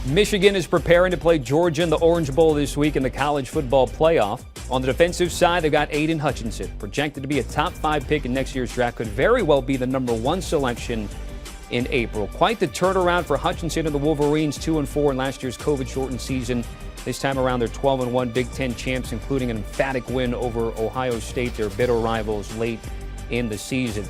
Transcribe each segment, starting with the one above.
Michigan is preparing to play Georgia in the Orange Bowl this week in the college football playoff. On the defensive side, they've got Aidan Hutchinson, projected to be a top 5 pick in next year's draft, could very well be the #1 selection in April. Quite the turnaround for Hutchinson and the Wolverines, 2-4 in last year's COVID-shortened season. This time around, they're 12-1 Big Ten champs, including an emphatic win over Ohio State, their bitter rivals, late in the season.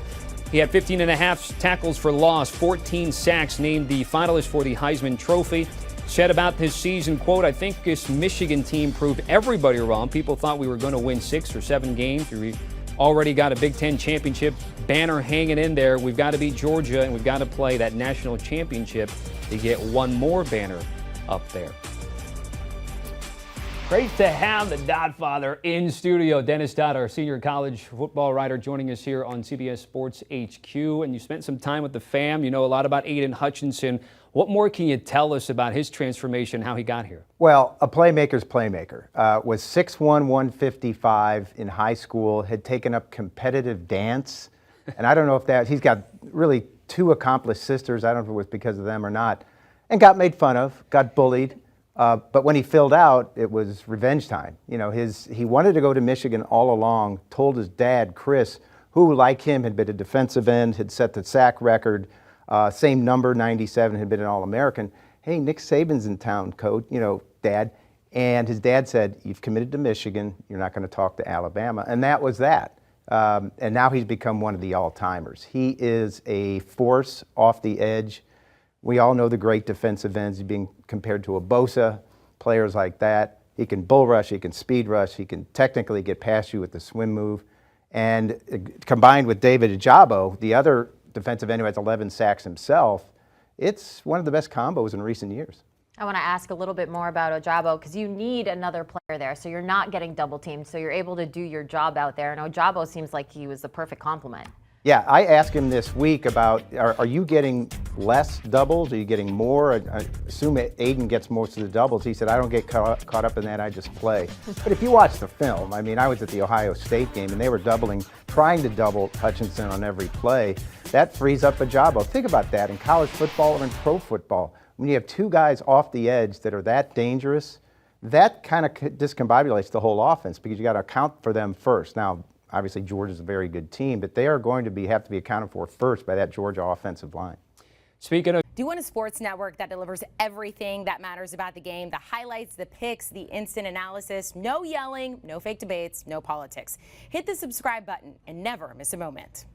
He had 15.5 tackles for loss, 14 sacks, named the finalist for the Heisman Trophy. Said about his season, quote, "I think this Michigan team proved everybody wrong. People thought we were going to win 6 or 7 games. We already got a Big Ten championship banner hanging in there. We've got to beat Georgia, and we've got to play that national championship to get one more banner up there." Great to have the Dodd father in studio. Dennis Dodd, our senior college football writer, joining us here on CBS Sports HQ. And you spent some time with the fam. You know a lot about Aidan Hutchinson. What more can you tell us about his transformation, how he got here? Well, a playmaker's playmaker. Was 6'1", 155 in high school, had taken up competitive dance. And I don't know if he's got really 2 accomplished sisters. I don't know if it was because of them or not. And got made fun of, got bullied. But when he filled out, it was revenge time. You know, he wanted to go to Michigan all along, told his dad, Chris, who like him had been a defensive end, had set the sack record, same number, 97, had been an All-American. Hey, Nick Saban's in town, coach, Dad. And his dad said, "You've committed to Michigan, you're not going to talk to Alabama." And that was that. And now he's become one of the all-timers. He is a force off the edge. We all know the great defensive ends being compared to a Bosa, players like that. He can bull rush, he can speed rush, he can technically get past you with the swim move. And combined with David Ojabo, the other defensive end who has 11 sacks himself, it's one of the best combos in recent years. I want to ask a little bit more about Ojabo because you need another player there, so you're not getting double teamed, so you're able to do your job out there. And Ojabo seems like he was the perfect complement. Yeah, I asked him this week about, are you getting less doubles? Are you getting more? I assume Aidan gets most of the doubles. He said, "I don't get caught up in that, I just play." But if you watch the film, I mean, I was at the Ohio State game, and they were trying to double Hutchinson on every play. That frees up Ojabo. Think about that in college football or in pro football. When you have 2 guys off the edge that are that dangerous, that kind of discombobulates the whole offense because you got to account for them first. Now, obviously, Georgia's a very good team, but they are going to have to be accounted for first by that Georgia offensive line. Speaking of... Do you want a sports network that delivers everything that matters about the game? The highlights, the picks, the instant analysis, no yelling, no fake debates, no politics. Hit the subscribe button and never miss a moment.